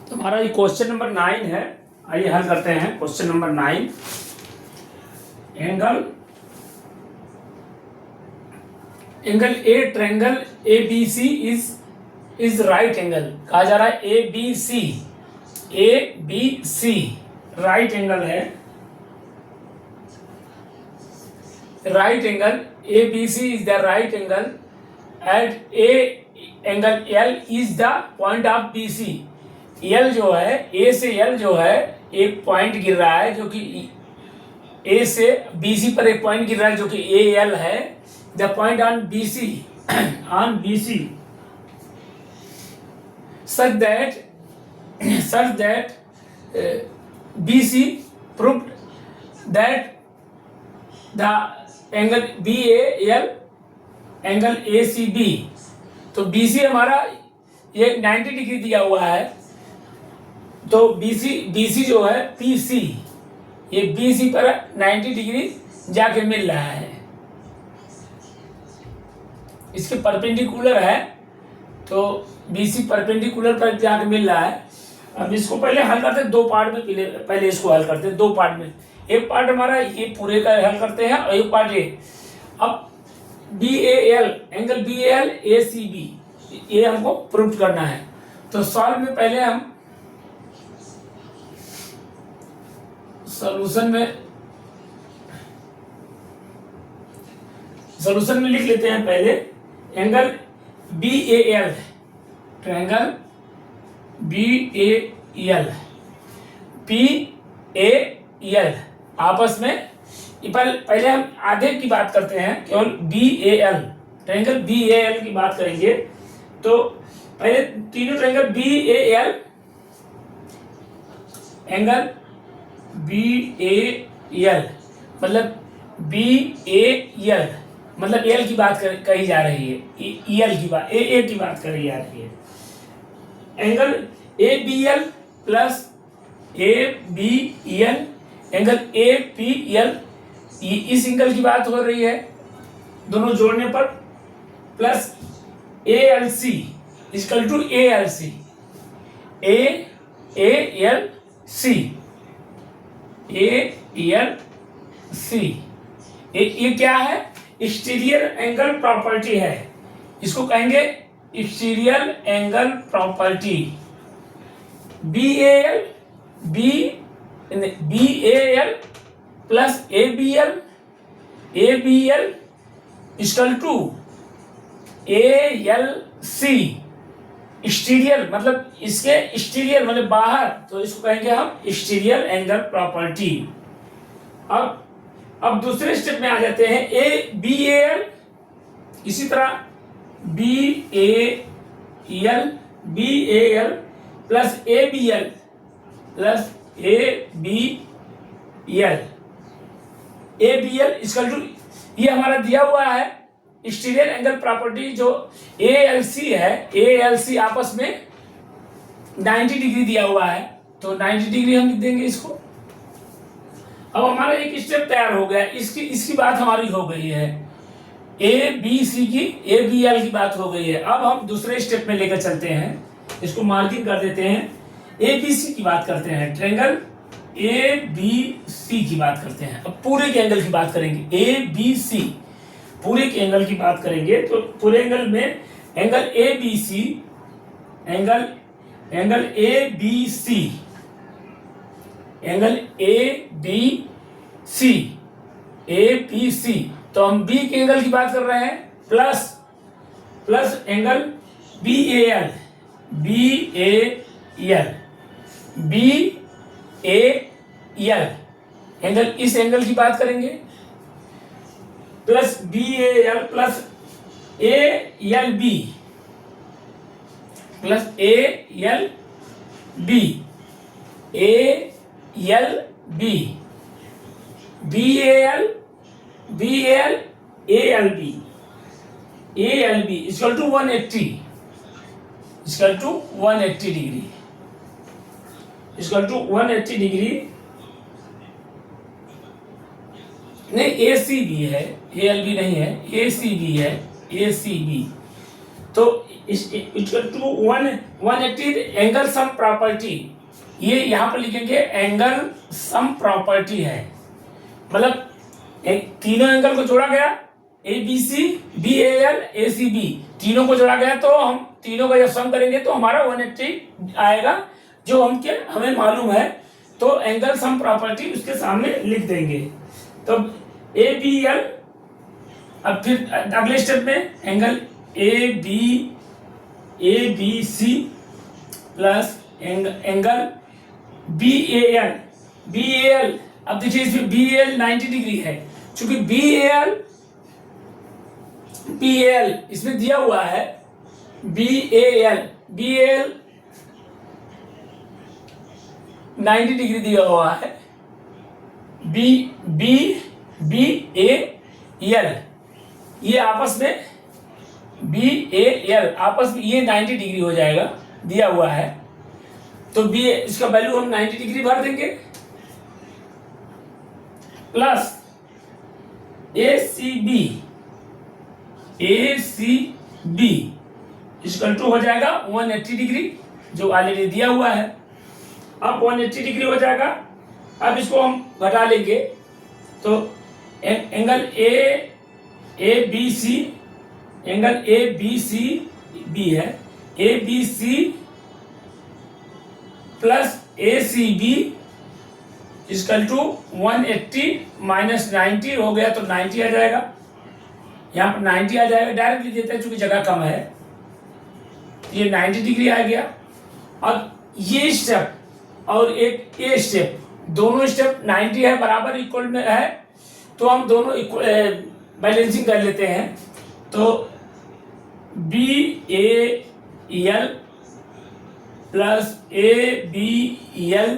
तो हमारा ये क्वेश्चन नंबर 9 है। आइए हल करते हैं question number 9। Angle A triangle A B C is right angle कहा जा रहा है। A B C right angle है। Right angle A B C is the right angle at A angle L is the point of B C. L जो है ए से L जो है एक पॉइंट गिर रहा है जो कि ए से बी सी पर एक पॉइंट गिर रहा है जो कि ए एल है। The point on B C such that BC proved that the angle BAL angle ACB। तो BC हमारा ये 90 डिग्री दिया हुआ है, तो BC जो है PC ये BC पर 90 डिग्री जाके मिल रहा है, इसके परपेंडिकुलर है, तो BC परपेंडिकुलर पर जाके मिल रहा है। अब इसको पहले हल करते हैं दो पार्ट में, पहले इसको हल करते हैं दो पार्ट में। एक पार्ट हमारा ये पूरे का हल करते हैं और एक पार्ट ये। अब BAL एंगल BAL ACB ये हमको प्रूव करना है। तो सॉल्व में पहले हम सॉल्यूशन में लिख लेते हैं पहले angle BAL triangle BAL PAL आपस में पहले हम आधे की बात करते हैं, केवल BAL ट्रायंगल BAL की बात करेंगे। तो पहले तीनों ट्रायंगल BAL एंगल BAL मतलब BAL मतलब एल की बात कही जा रही है, EL की बात ए की बात कही जा रही है। Angle ABL plus ABL angle APL इस एंगल की बात हो रही है, दोनों जोड़ने पर plus ALC equal to ALC ALC ये क्या है? एक्सटीरियर एंगल प्रॉपर्टी है, इसको कहेंगे exterior angle property. BAL plus ABL equal to ALC exterior मतलब इसके एक्सटीरियर मतलब बाहर, तो इसको कहेंगे हम एक्सटीरियर एंगल प्रॉपर्टी। अब दूसरे स्टेप में आ जाते हैं BAL इसी तरह BAL plus ABL equal to ये हमारा दिया हुआ है एक्सटीरियर एंगल प्रॉपर्टी जो ALC है। ALC आपस में 90 डिग्री दिया हुआ है, तो 90 डिग्री हम लिख देंगे इसको। अब हमारा एक स्टेप तैयार हो गया, इसकी बात हमारी हो गई है, ABC की ABL की बात हो गई है। अब हम दूसरे स्टेप में लेकर चलते हैं, इसको मार्किंग कर देते हैं। ABC की बात करते हैं, ट्रायंगल ABC की बात करते हैं। अब पूरे के एंगल की बात करेंगे, ABC पूरे के एंगल की बात करेंगे। तो पूरे एंगल में एंगल ABC एंगल APC तो हम B के एंगल की बात कर रहे हैं, प्लस एंगल BAL एंगल इस एंगल की बात करेंगे, plus BAL plus ALB plus ALB ALB equal to 180 degree नहीं ACB है, ALB नहीं है, ACB है, ACB। तो equal to 180 angle sum property, ये यहाँ पर लिखेंगे एंगल सम प्रॉपर्टी है, मतलब तीनों एंगल को जोड़ा गया, ABC, BAL, ACB तीनों को जोड़ा गया, तो हम तीनों का जब सम करेंगे तो हमारा 180 आएगा, जो हमें मालूम है। तो एंगल सम प्रॉपर्टी उसके सामने लिख देंगे। तो ABL, अब फिर अगले स्टेप में angle ABC plus angle BAL, अब देखिए इसमें BAL 90 डिग्री है, चूंकि BAL इसमें दिया हुआ है, BAL 90 डिग्री दिया हुआ है, BAL ये आपस में BAL आपस में ये 90 डिग्री हो जाएगा, दिया हुआ है। तो इसका वैल्यू हम 90 डिग्री भर देंगे, प्लस ACB इसका टू हो जाएगा 180 डिग्री, जो ऑलरेडी दिया हुआ है। अब 180 डिग्री हो जाएगा, अब इसको हम घटा लेंगे, तो एंगल ABC है, ABC plus ACB equal to 180 minus 90 हो गया, तो 90 आ जाएगा, यहाँ पर 90 आ जाएगा, डायरेक्ट लिख देते हैं चूंकि जगह कम है, ये 90 डिग्री आ गया। अब ये स्टेप और एक ये स्टेप, दोनों स्टेप 90 है, बराबर इक्वल में है, तो हम दोनों बैलेंसिंग कर लेते हैं। तो BAL plus ABL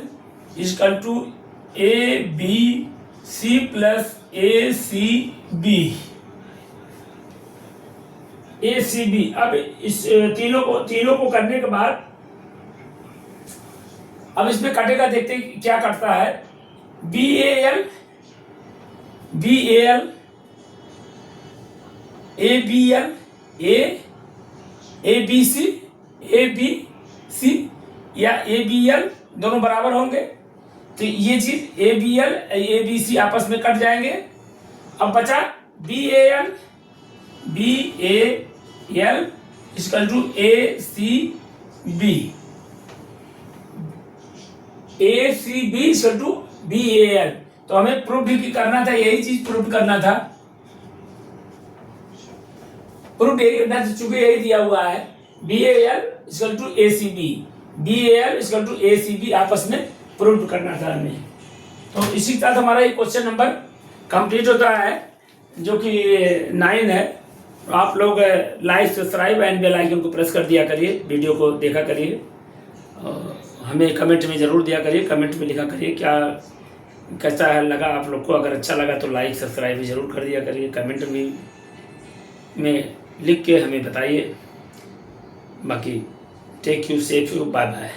equal to ABC plus ACB। अब इस तीनों को करने के बाद अब इसमें कटेगा, देखते हैं क्या कटता है। BAL ABL ABC या ABL दोनों बराबर होंगे, तो ये चीज ABL ABC आपस में कट जाएंगे। अब बचा BAL equal to ACB equal to BAL। तो हमें प्रूफ भी करना था, यही चीज प्रूफ करना था, प्रूफ यही करना था, चूंकि यही दिया हुआ है, BAL इसकल टू ACB आपस में प्रूफ करना था हमें। तो इसी के साथ हमारा ये क्वेश्चन नंबर कंप्लीट होता है, जो कि 9 है। आप लोग like, subscribe and bell icon को प्रेस कर दिया करिए, वीडियो को देखा करिए, हमें कमेंट में ज़रूर दिया करिए, कमेंट में लिखा करिए क्या कैसा है लगा आप लोग को। अगर अच्छा लगा तो लाइक सब्सक्राइब भी ज़रूर कर दिया करिए, कमेंट में लिख के हमें बताइए। बाकी take you, safe you, bye bye.